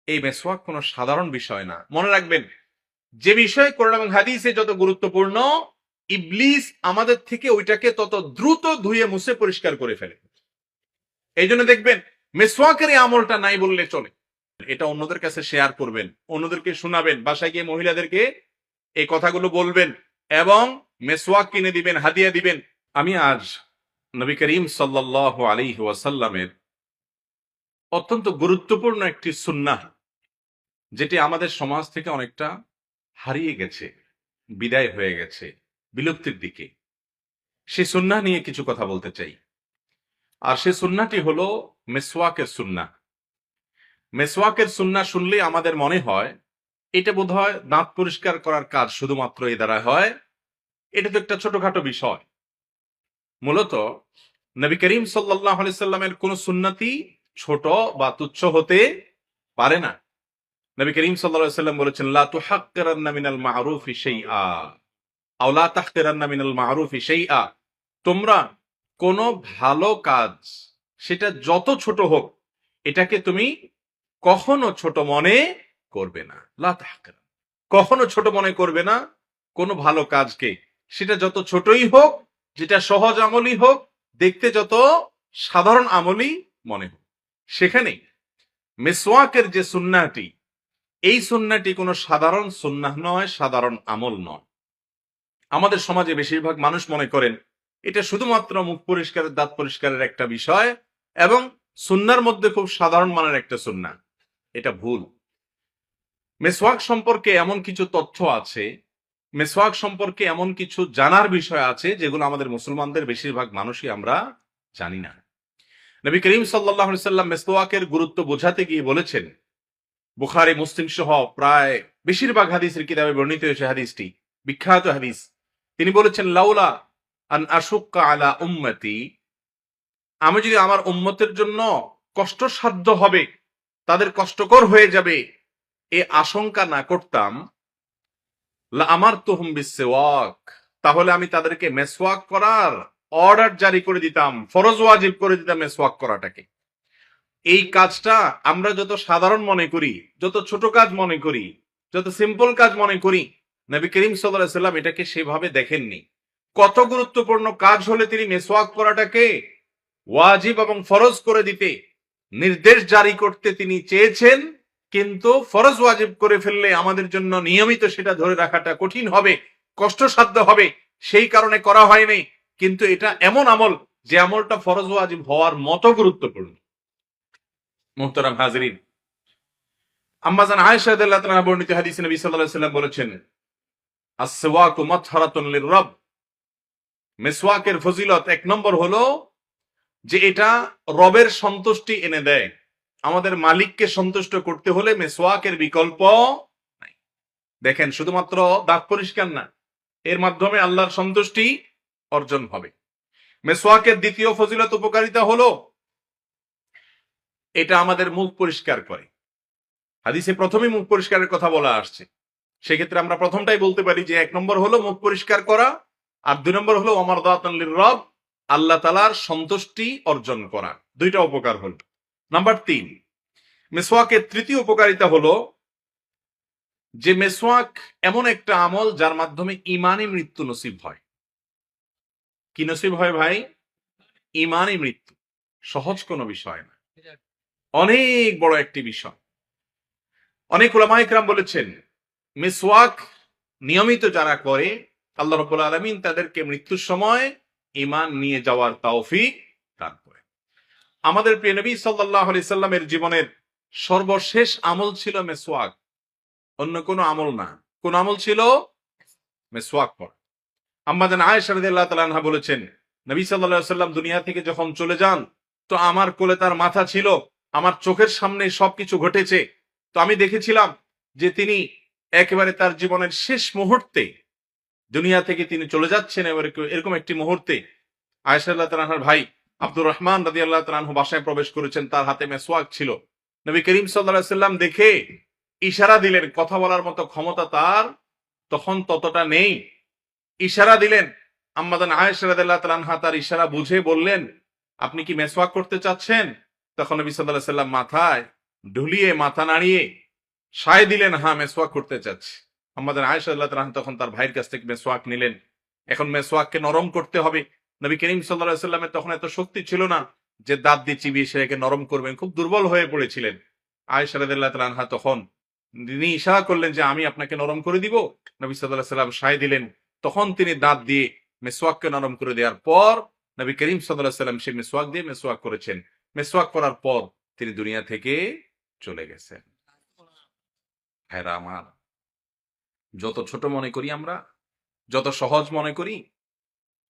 এই মেসওয়াক কোনো সাধারণ বিষয় না। মনে রাখবেন, যে বিষয় কোরআন এবং হাদিসে যত গুরুত্বপূর্ণ, ইবলিস আমাদের থেকে ওইটাকে তত দ্রুত ধুয়ে মুছে পরিষ্কার করে ফেলে। এই জন্য দেখবেন মেসওয়াকের এই আমলটা নাই বললে চলে। এটা অন্যদের কাছে শেয়ার করবেন, অন্যদেরকে শোনাবেন, বাসায় গিয়ে মহিলাদেরকে এই কথাগুলো বলবেন এবং মেসওয়াক কিনে দিবেন, হাদিয়া দিবেন। আমি আজ নবী করিম সাল্লাল্লাহু আলাইহি ওয়াসাল্লামের অত্যন্ত গুরুত্বপূর্ণ একটি সুন্নাহ, যেটি আমাদের সমাজ থেকে অনেকটা হারিয়ে গেছে, বিদায় হয়ে গেছে, বিলুপ্তির দিকে, সেই সুন্নাহ নিয়ে কিছু কথা বলতে চাই। আর সেই সুন্নাহটি হলো মেসওয়াকের সুন্নাহ। মেসওয়াকের সুন্নাহ শুনলে আমাদের মনে হয় এটা বোধহয় দাঁত পরিষ্কার করার কাজ শুধুমাত্র এই দ্বারা হয়। এটা তো একটা ছোটখাটো বিষয়। মূলত নবী করিম সাল্লাল্লাহু আলাইহি সাল্লামের কোন সুন্নতি ছোট বা তুচ্ছ হতে পারে না। নবী করিম সাল্লাল্লাহু আলাইহি সাল্লাম বলেছেন, লা তুহাক্কিরান্না মিনাল মা'রুফি শাইআ আও লা তাহকিরান্না মিনাল মা'রুফি শাইআ। তোমরা কোন ভালো কাজ, সেটা যত ছোট হোক, এটাকে তুমি কখনো ছোট মনে করবে না। লা তাহকিরান, কখনো ছোট মনে করবে না কোন ভালো কাজকে, সেটা যত ছোটই হোক, যেটা সহজ আমলই হোক, দেখতে যত সাধারণ আমলই মনে হোক। সেখানে মেসওয়াকের যে সুন্নাহটি, এই সুন্নাহটি কোনো সাধারণ সুন্নাহ নয়, সাধারণ আমল নয়। আমাদের সমাজে বেশিরভাগ মানুষ মনে করেন এটা শুধুমাত্র মুখ পরিষ্কারের, দাঁত পরিষ্কারের একটা বিষয় এবং সুন্নাহর মধ্যে খুব সাধারণ মানের একটা সুন্নাহ। এটা ভুল। মেসওয়াক সম্পর্কে এমন কিছু তথ্য আছে, মেসওয়াক সম্পর্কে এমন কিছু জানার বিষয় আছে, যেগুলো আমাদের মুসলমানদের বেশিরভাগ মানুষই আমরা জানি না। নবী করিম সাল্লাল্লাহু আলাইহি সাল্লাম মেসওয়াকের গুরুত্ব বোঝাতে গিয়ে বলেছেন, বুখারী মুসলিম সহ প্রায় বেশিরভাগ হাদিসের কিতাবে বর্ণিত হয়েছে হাদিসটি, বিখ্যাত হাদিস। তিনি বলেছেন, লাউলা আন আশুক্কা আলা উম্মতি, আমি যদি আমার উম্মতের জন্য কষ্টসাধ্য হবে, তাদের কষ্টকর হয়ে যাবে, এ আশঙ্কা না করতাম, লা আমারতুহুম বিসওয়াক, তাহলে আমি তাদেরকে মেসওয়াক করার অর্ডার জারি করে দিতাম, ফরজ ওয়াজিব করে দিতাম মেসওয়াক করাটাকে। এই কাজটা আমরা যত সাধারণ মনে করি, যত ছোট কাজ মনে করি, যত সিম্পল কাজ মনে করি, নবী করিম সাল্লাল্লাহু আলাইহি সাল্লাম এটাকে সেভাবে দেখেননি। কত গুরুত্বপূর্ণ কাজ হলে তিনি মেসওয়াক করাটাকে ওয়াজিব এবং ফরজ করে দিতে, নির্দেশ জারি করতে তিনি চেয়েছেন, কিন্তু ফরজ ওয়াজিব করে ফেললে আমাদের জন্য নিয়মিত সেটা ধরে রাখাটা কঠিন হবে, কষ্টসাধ্য হবে, সেই কারণে করা হয়নি। কিন্তু এটা এমন আমল, যে আমলটা ফরজ ওয়াজিব হওয়ার মতো গুরুত্বপূর্ণ। মুহতারাম হাজরিন, আম্মাজান আয়েশা রাদিয়াল্লাহু তাআলা বর্ণিত হাদিসে নবী সাল্লাল্লাহু আলাইহি সাল্লাম বলেছেন, আস-সিওয়াকু মাতহারাতুন লির-রাব, মেসওয়াকের ফজিলত এক নম্বর হলো যে এটা রবের সন্তুষ্টি এনে দেয়। আমাদের মালিককে সন্তুষ্ট করতে হলে মেসওয়াকের বিকল্প নাই। দেখেন, শুধুমাত্র দাঁত পরিষ্কার না, এর মাধ্যমে আল্লাহর সন্তুষ্টি অর্জন হবে। মেসওয়াকের দ্বিতীয় ফজিলত, উপকারিতা হলো এটা আমাদের মুখ পরিষ্কার করে। হাদিসে প্রথমেই মুখ পরিষ্কারের কথা বলা আসছে, সেক্ষেত্রে আমরা প্রথমটাই বলতে পারি যে এক নম্বর হলো মুখ পরিষ্কার করা, আর দুই নম্বর হলো মারদাতান লির-রব, আল্লাহ তাআলার সন্তুষ্টি অর্জন করা। দুইটা উপকার হলো। নাম্বার 3, মেসওয়াকের তৃতীয় উপকারিতা হলো যে মেসওয়াক এমন একটা আমল যার মাধ্যমে ঈমানী মৃত্যু নসিব হয়। কি নসিব হয় ভাই? ঈমানী মৃত্যু। সহজ কোনো বিষয় না, অনেক বড় একটি বিষয়। অনেক উলামায়ে কেরাম বলেছেন, মিসওয়াক নিয়মিত যারা করে, আল্লাহ রাব্বুল আলামিন তাদেরকে মৃত্যুর সময় ঈমান নিয়ে যাওয়ার তৌফিক দান করে। আমাদের প্রিয় নবী সাল্লাল্লাহু আলাইহি সাল্লামের জীবনের সর্বশেষ আমল ছিল মিসওয়াক, অন্য কোনো আমল না। কোন আমল ছিল? মিসওয়াক পড়া। আম্মা জান আয়েশা রাদিয়াল্লাহু তাআলা আনহা বলেছেন, নবী সাল্লাল্লাহু আলাইহি সাল্লাম দুনিয়া থেকে যখন চলে যান, তো আমার কোলে তার মাথা ছিল, আমার চোখের সামনে সবকিছু ঘটেছে। তো আমি দেখেছিলাম যে তিনি একেবারে তার জীবনের শেষ মুহূর্তে দুনিয়া থেকে তিনি চলে যাচ্ছেন, এরকম একটি মুহূর্তে আয়েশা রাদিয়াল্লাহু তাআলা আনহার ভাই আব্দুর রহমান রাদিয়াল্লাহু তাআলা আনহু বাসায় প্রবেশ করেছেন, তার হাতে মেসওয়াক ছিল। নবী করিম সাল্লাল্লাহু আলাইহি সাল্লাম দেখে ইশারা দিলেন, কথা বলার মতো ক্ষমতা তার তখন ততটা নেই। ইশারা দিলেন, আম্মা জান আয়েশা রাদিয়াল্লাহু তাআলা আনহা তার ইশারা বুঝে বললেন, আপনি কি মেসওয়াক করতে চাচ্ছেন? তখন নবী সাল্লাল্লাহু আলাইহি সাল্লাম মাথায় ঢুলিয়ে মাথা নাড়িয়ে সায় দিলেন, হ্যাঁ মেসওয়াক করতে চাচ্ছে। আমাদের আয়েশা রাদিয়াল্লাহু তাআলা তখন তার ভাইয়ের কাছ থেকে মেসওয়াক নিলেন। এখন মেসওয়াককে নরম করতে হবে। নবী করিম সাল্লাল্লাহু আলাইহি সাল্লামের তখন এত শক্তি ছিল না যে দাঁত দিয়ে চিবিয়ে সেটাকে নরম করবেন, খুব দুর্বল হয়ে পড়েছিলেন। আয়েশা রাদিয়াল্লাহু তাআলা তখন তিনি ইশারা করলেন যে আমি আপনাকে নরম করে দিব। নবী সাল্লাল্লাহু আলাইহি সাল্লাম সায় দিলেন। তখন তিনি দাঁত দিয়ে মেসওয়াককে নরম করে দেওয়ার পর নবী করিম সাল্লাল্লাহু আলাইহি সাল্লাম সেই মেসওয়াক দিয়ে মেসওয়াক করেছেন। মেসওয়াক করার পর তিনি দুনিয়া থেকে চলে গেছেন। ভাইরা আমার, যত ছোট মনে করি আমরা, যত সহজ মনে করি,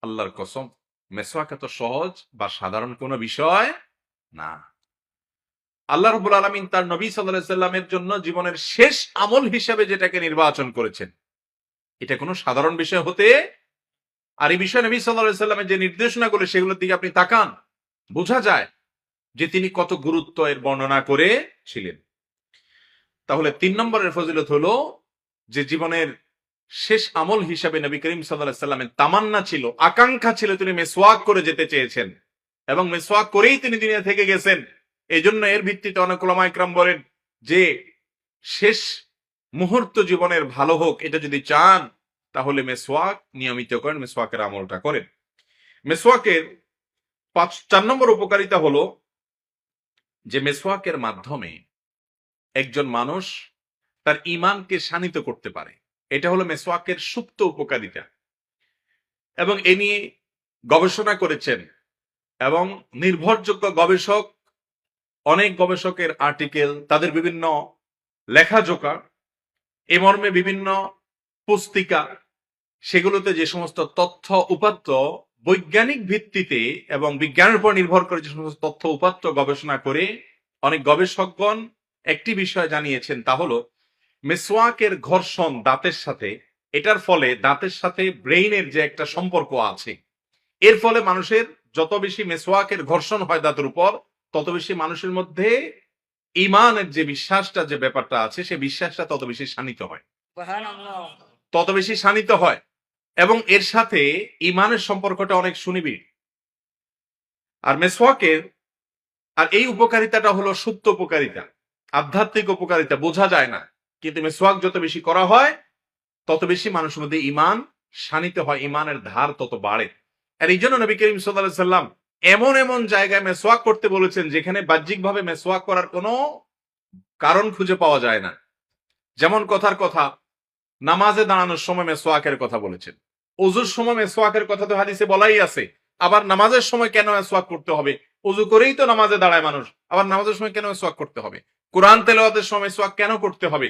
আল্লাহর কসম মেসওয়াক এত সহজ বা সাধারণ কোনো বিষয় না। আল্লাহ রাব্বুল আলামিন তার নবী সাল্লাল্লাহু আলাইহি সাল্লামের জন্য জীবনের শেষ আমল হিসাবে যেটাকে নির্বাচন করেছেন, এটা কোনো সাধারণ বিষয় হতে, আর এই বিষয়ে নবী সাল্লাল্লাহু আলাইহি সাল্লামের যে নির্দেশনাগুলো সেগুলোর দিকে আপনি তাকান, বোঝা যায় যে তিনি কত গুরুত্ব এর বর্ণনা করেছিলেন। তাহলে 3 নম্বরের ফজিলত হলো যে জীবনের শেষ আমল হিসাবে নবী করিম সাল্লাল্লাহু আলাইহি সাল্লামের তামান্না ছিল, আকাঙ্ক্ষা ছিল, তিনি মেসওয়াক করে যেতে চেয়েছেন এবং মেসওয়াক করেই তিনি দুনিয়া থেকে গেছেন। এই জন্য এর ভিত্তিতে অনেক উলামা ইকরাম বলেন যে শেষ মুহূর্ত জীবনের ভালো হোক, এটা যদি চান তাহলে মেসওয়াক নিয়মিত করেন, মেসওয়াকের আমলটা করেন। মেসওয়াকের 4 নম্বর উপকারিতা হলো যে মেসওয়াকের মাধ্যমে একজন মানুষ তার ঈমানকে শানিত করতে পারে। এটা হলো মেসওয়াকের সুপ্ত উপকারিতা, এবং এ নিয়ে গবেষণা করেছেন এবং নির্ভরযোগ্য গবেষক, অনেক গবেষকের আর্টিকেল, তাদের বিভিন্ন লেখাজোকা, এ মর্মে বিভিন্ন পুস্তিকা, সেগুলোতে যে সমস্ত তথ্য উপাত্ত বৈজ্ঞানিক ভিত্তিতে এবং বিজ্ঞানের উপর নির্ভর করে যে সমস্ত তথ্য উপাত্ত গবেষণা করে অনেক গবেষকগণ একটি বিষয় জানিয়েছেন, তা হলো মেসওয়াকের ঘর্ষণ দাঁতের সাথে, এটার ফলে দাঁতের সাথে ব্রেইনের যে একটা সম্পর্ক আছে, এর ফলে মানুষের যত বেশি মেসওয়াকের ঘর্ষণ হয় দাঁতের উপর, তত বেশি মানুষের মধ্যে ঈমানের যে বিশ্বাসটা, যে ব্যাপারটা আছে, সে বিশ্বাসটা তত বেশি শানিত হয়, তত বেশি শানিত হয়, এবং এর সাথে ঈমানের সম্পর্কটা অনেক সুনিবিড়। আর মেসওয়াকের আর এই উপকারিতাটা হলো সুপ্ত উপকারিতা, আধ্যাত্মিক উপকারিতা, বোঝা যায় না, কিন্তু মেসওয়াক যত বেশি করা হয় তত বেশি মানুষের মধ্যে ঈমান শানিত হয়, ঈমানের ধার তত বাড়ে। আর এই জন্য নবী করিম সাল্লাল্লাহু আলাইহি সাল্লাম এমন এমন জায়গায় মেসওয়াক করতে বলেছেন যেখানে বাহ্যিকভাবে মেসওয়াক করার কোনো কারণ খুঁজে পাওয়া যায় না। যেমন কথার কথা, নামাজে দাঁড়ানোর সময় মেসওয়াকের কথা বলেছেন, ওযুর সময় মেসওয়াকের কথা তো হাদিসে বলাই আছে। আবার নামাজের সময় কেন মেসওয়াক করতে হবে? ওযু করেই তো নামাজে দাঁড়ায় মানুষ, আবার নামাজের সময় কেন মেসওয়াক করতে হবে? কোরআন তেলাওয়াতের সময় মেসওয়াক কেন করতে হবে?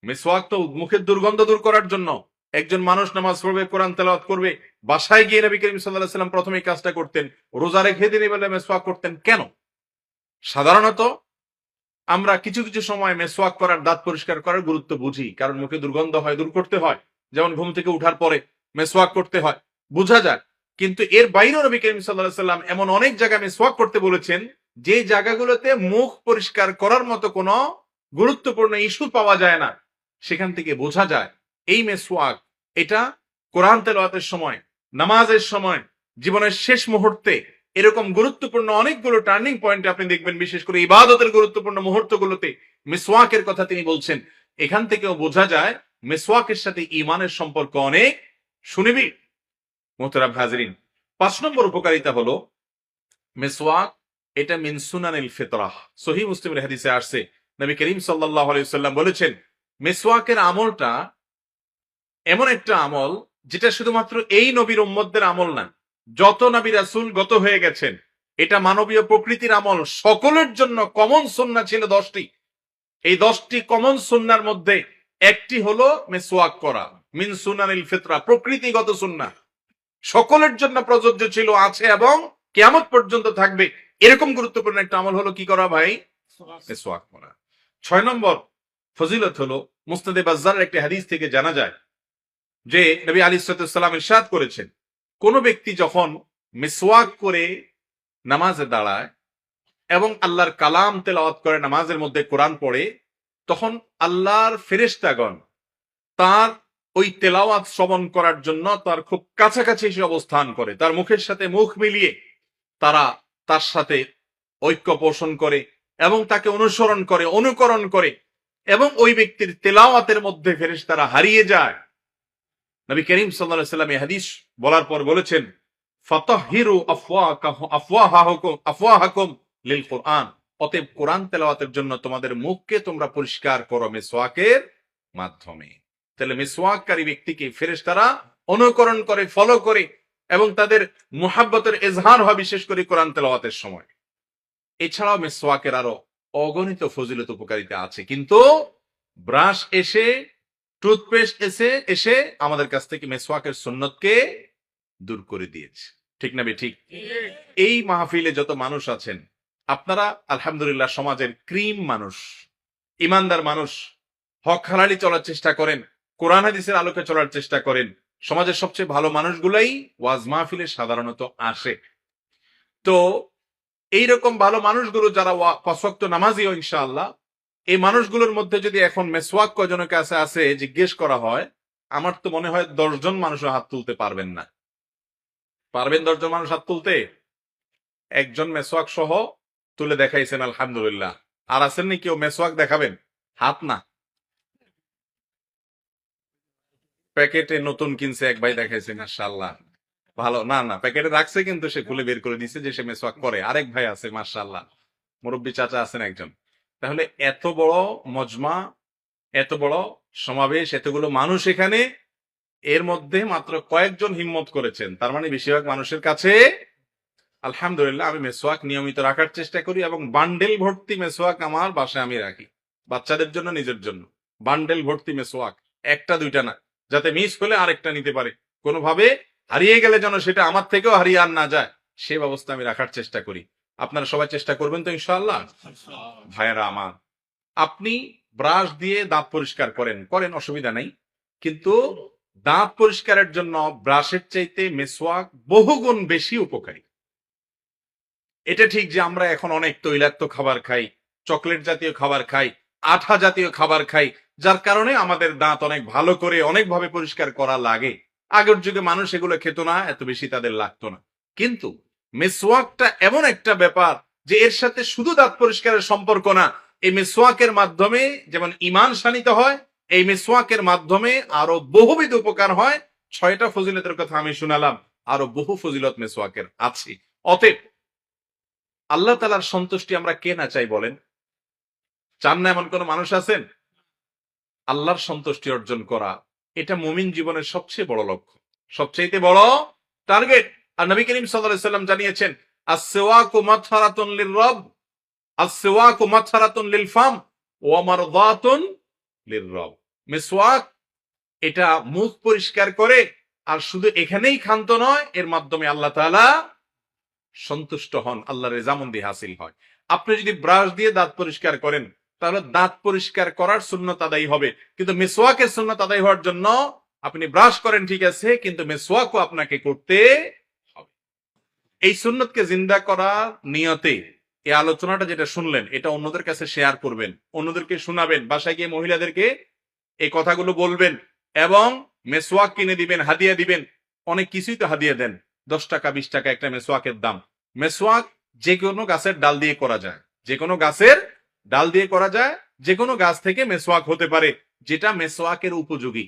মেসওয়াক তো মুখের দুর্গন্ধ দূর করার জন্য। একজন মানুষ নামাজ পড়বে, কোরআন তেলাওয়াত করবে, বাসায় গিয়ে নবী করিম সাল্লাল্লাহু আলাইহি সাল্লাম প্রথমে কাজটা করতেন, রোজা রেখে দিন বলে মেসওয়াক করতেন কেন? সাধারণত আমরা কিছু কিছু সময় মেসওয়াক করার, দাঁত পরিষ্কার করার গুরুত্ব বুঝি, কারণ মুখে দুর্গন্ধ হয়, দূর করতে হয়, যেমন ঘুম থেকে উঠার পরে মেসওয়াক করতে হয়, বোঝা যায়। কিন্তু এর বাইরেও নবী করিম সাল্লাল্লাহু আলাইহি সাল্লাম এমন অনেক জায়গায় মেসওয়াক করতে বলেছেন যে জায়গাগুলোতে মুখ পরিষ্কার করার মতো কোনো গুরুত্বপূর্ণ ইস্যু পাওয়া যায় না। সেখান থেকে বোঝা যায় এই মেসওয়াক, এটা কোরআন তেলাওয়াতের সময়, নামাজের সময়, জীবনের শেষ মুহূর্তে, এরকম গুরুত্বপূর্ণ অনেকগুলো টার্নিং পয়েন্টে আপনি দেখবেন, বিশেষ করে ইবাদতের গুরুত্বপূর্ণ মুহূর্তগুলোতে মিসওয়াকের কথা তিনি বলছেন। এখান থেকেও বোঝা যায় মিসওয়াকের সাথে ঈমানের সম্পর্ক অনেক সুনিবিড়। মোহতারাম হাজরিন, 5 নম্বর উপকারিতা হলো মিসওয়াক, এটা মিন সুনানিল ফিতরাহ। সহিহ মুসলিমের হাদিসে আসছে, নবী করিম সাল্লাল্লাহু আলাইহি ওয়াসাল্লাম বলেছেন, মিসওয়াকের আমলটা এমন একটা আমল যেটা শুধুমাত্র এই নবীর উম্মতদের আমল না, যত নবী রাসূল গত হয়ে গেছেন, এটা মানবীয় প্রকৃতির আমল, সকলের জন্য কমন সুন্নাহ ছিল 10টি। এই 10টি কমন সুন্নাহর মধ্যে একটি হলো মিসওয়াক করা, মিন সুনানিল ফিতরা, প্রকৃতিগত সুন্নাহ, সকলের জন্য প্রযোজ্য ছিল, আছে এবং কিয়ামত পর্যন্ত থাকবে। এরকম গুরুত্বপূর্ণ একটা আমল হলো কি করা ভাই? মিসওয়াক করা। 6 নম্বর ফজিলত হলো, মুসনাদে বাজ্জারের একটি হাদিস থেকে জানা যায় যে নবী আলাইহিস সালাম ইরশাদ করেছেন, কোন ব্যক্তি যখন মিসওয়াক করে নামাজে দাঁড়ায় এবং আল্লাহর কালাম তেলাওয়াত করে, নামাজের মধ্যে কোরআন পড়ে, তখন আল্লাহর ফেরেশতাগণ তার ওই তেলাওয়াত শ্রবণ করার জন্য তার খুব কাছাকাছি এসে অবস্থান করে, তার মুখের সাথে মুখ মিলিয়ে তারা তার সাথে ঐক্য পোষণ করে এবং তাকে অনুসরণ করে, অনুকরণ করে, এবং ওই ব্যক্তির তেলাওয়াতের মধ্যে ফেরেশতারা হারিয়ে যায়। নবী করিম সাল্লাল্লাহু আলাইহি ওয়াসাল্লাম এই হাদিস বলার পর বলেছেন, ফাতাহহিরু আফওয়াহাকুম লিল কুরআন, অতএব কোরআন তেলাওয়াতের জন্য তোমাদের মুখকে তোমরা পরিষ্কার করো মিসওয়াকের মাধ্যমে। তাহলে মিসওয়াককারী ব্যক্তিকে ফেরেশতারা অনুকরণ করে, ফলো করে, এবং তাদের মুহাব্বতের ইজহার হয় বিশেষ করে কোরআন তেলাওয়াতের সময়। এছাড়াও মিসওয়াকের আরো অগণিত ফজিলত উপকারিতা আছে, কিন্তু ব্রাশ এসে, টুথপেস্ট এসে আমাদের কাছ থেকে মিসওয়াকের সুন্নতকে দূর করে দিয়েছে। ঠিক না ঠিক? এই মাহফিলে যত মানুষ আছেন আপনারা আলহামদুলিল্লাহ সমাজের ক্রিম মানুষ, ইমানদার মানুষ, হক হালালি চলার চেষ্টা করেন, কোরআন হাদিসের আলোকে চলার চেষ্টা করেন। সমাজের সবচেয়ে ভালো মানুষগুলাই ওয়াজ মাহফিলে সাধারণত আসে। তো এইরকম ভালো মানুষগুলো যারা পাঁচ ওয়াক্ত নামাজিও ইনশাআল্লাহ, এই মানুষগুলোর মধ্যে যদি এখন মেসওয়াক কয়জনের কাছে আছে জিজ্ঞেস করা হয়, আমার তো মনে হয় 10 জন মানুষও হাত তুলতে পারবেন না। পারবেন 10 জন মানুষ হাত তুলতে? একজন মেসওয়াক সহ তুলে দেখাইছেন আলহামদুলিল্লাহ। আর আছেন নি কেউ মেসওয়াক দেখাবেন? হাত না। প্যাকেটে নতুন কিনছে এক ভাই দেখাইছে, মাশাআল্লাহ, ভালো। না না, প্যাকেটে রাখছে কিন্তু সে খুলে বের করে দিছে যে সে মেসওয়াক করে। আরেক ভাই আছে মাশাআল্লাহ, মুরব্বী চাচা আছেন একজন। তাহলে এত বড় মজমা, এত বড় সমাবেশ, এতগুলো মানুষ এখানে, এর মধ্যে মাত্র কয়েকজন হিম্মত করেছেন, তার মানে বেশিরভাগ মানুষের কাছে আলহামদুলিল্লাহ। আমি মেসওয়াক নিয়মিত রাখার চেষ্টা করি, এবং বান্ডেল ভর্তি মেসওয়াক আমার বাসায় আমি রাখি, বাচ্চাদের জন্য, নিজের জন্য। বান্ডেল ভর্তি মেসওয়াক, একটা দুইটা না, যাতে মিস হলে আরেকটা নিতে পারে, কোনোভাবে হারিয়ে গেলে যেন সেটা আমার থেকেও হারিয়ে আর না যায়, সে ব্যবস্থা আমি রাখার চেষ্টা করি। আপনারা সবাই চেষ্টা করবেন তো ইনশাআল্লাহ? ভাইয়েরা আমার, আপনি ব্রাশ দিয়ে দাঁত পরিষ্কার করেন অসুবিধা নাই, কিন্তু দাঁত পরিষ্কারের জন্য ব্রাশের চাইতে মেসওয়াক বহুগুণ বেশি উপকারী। এটা ঠিক যে আমরা এখন অনেক তৈলাক্ত খাবার খাই, চকলেট জাতীয় খাবার খাই, আঠা জাতীয় খাবার খাই, যার কারণে আমাদের দাঁত অনেক ভালো করে অনেকভাবে পরিষ্কার করা লাগে। আগের যুগে মানুষ এগুলো খেত না, এত বেশি তাদের লাগতো না। কিন্তু মেসওয়াকটা এমন একটা ব্যাপার যে এর সাথে শুধু দাঁত পরিষ্কারের সম্পর্ক না, এই মেসওয়াকের মাধ্যমে যেমন ঈমান শানিত হয়, এই মেসওয়াকের মাধ্যমে আরো বহুবিধ উপকার হয়। 6টা ফজিলতের কথা আমি শুনালাম, আরো বহু ফজিলত মেসওয়াকের আছে। অতএব আল্লাহ তাআলার সন্তুষ্টি আমরা কে না চাই বলেন? চান না এমন কোন মানুষ আছেন? আল্লাহর সন্তুষ্টি অর্জন করা, এটা মুমিন জীবনের সবচেয়ে বড় লক্ষ্য, সবচেয়ে বড় টার্গেট। আর নবী করিম সাল্লাল্লাহু আলাইহি ওয়াসাল্লাম জানিয়েছেন, আস-সিওয়াকু মাতহারাতুন লির-রব, আস-সিওয়াকু মাতহারাতুন লিল-ফাম ওয়া মারদাতুন লির-রব। মিসওয়াক এটা মুখ পরিষ্কার করে, আর শুধু এখানেই ক্ষান্ত নয়, এর মাধ্যমে আল্লাহ তাআলা সন্তুষ্ট হন, আল্লাহর রেজামন্দি হাসিল হয়। আপনি যদি ব্রাশ দিয়ে দাঁত পরিষ্কার করেন, তাহলে দাঁত পরিষ্কার করার সুন্নত আদায় হবে, কিন্তু মিসওয়াকের সুন্নত আদায় হওয়ার জন্য আপনি ব্রাশ করেন ঠিক আছে, কিন্তু মিসওয়াকও আপনাকে করতে হবে। এই সুন্নতকে জিন্দা করার নিয়তে এই আলোচনাটা যেটা শুনলেন, এটা অন্যদের কাছে শেয়ার করবেন, অন্যদেরকে শোনাবেন, বাসায় গিয়ে মহিলাদেরকে এই কথাগুলো বলবেন, এবং মেসওয়াক কিনে দিবেন, হাদিয়া দিবেন। অনেক কিছুই তো হাদিয়া দেন, 10 টাকা 20 টাকা একটা মেসওয়াকের দাম। মেসওয়াক যে কোনো গাছের ডাল দিয়ে করা যায়, যে কোনো গাছের ডাল দিয়ে করা যায়, যে কোনো গাছ থেকে মেসওয়াক হতে পারে যেটা মেসওয়াকের উপযোগী।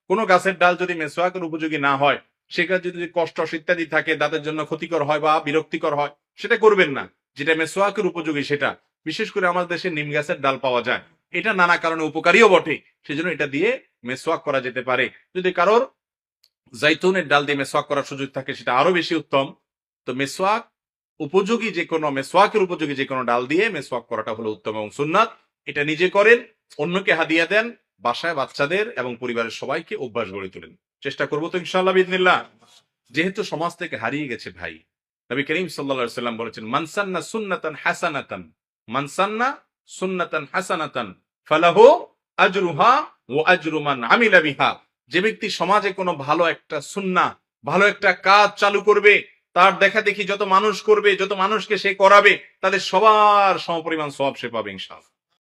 কোনো গাছের ডাল যদি মেসওয়াকের উপযোগী না হয়, সেটা যদি কষ্ট ইত্যাদি থাকে, দাঁতের জন্য ক্ষতিকর হয় বা বিরক্তিকর হয়, সেটা করবেন না। যেটা মেসওয়াকের উপযোগী সেটা, বিশেষ করে আমাদের দেশে নিম গাছের ডাল পাওয়া যায়, এটা নানা কারণে উপকারীও বটে, সেজন্য এটা দিয়ে মেসওয়াক করা যেতে পারে। যদি কারোর জাইতুনের ডাল দিয়ে মেসওয়াক করার সুযোগ থাকে, সেটা আরো বেশি উত্তম। তো মেসওয়াকের উপযোগী যে কোনো ডাল দিয়ে মেসওয়াক করাটা হলো উত্তম এবং সুন্নাত। এটা নিজে করেন, অন্যকে হাদিয়া দেন, বাসায় বাচ্চাদের এবং পরিবারের সবাইকে অভ্যাস গড়ে তোলেন। চেষ্টা করবো তো ইনশাআল্লাহ বিইذনিল্লাহ। যেহেতু সমাজ থেকে হারিয়ে গেছে ভাই, নবী করিম সাল্লাল্লাহু আলাইহি ওয়াসাল্লাম বলেছেন, মান সান্না সুন্নাতান হাসানাতান ফালাহু আজরুহা ওয়া আজরু মান আমিলা বিহা। যে ব্যক্তি সমাজে কোনো ভালো একটা সুন্নাহ, ভালো একটা কাজ চালু করবে, তার দেখা দেখি যত মানুষ করবে, যত মানুষকে সে করাবে, তাদের সবার সমপরিমাণ সওয়াব সে পাবে ইনশাআল্লাহ।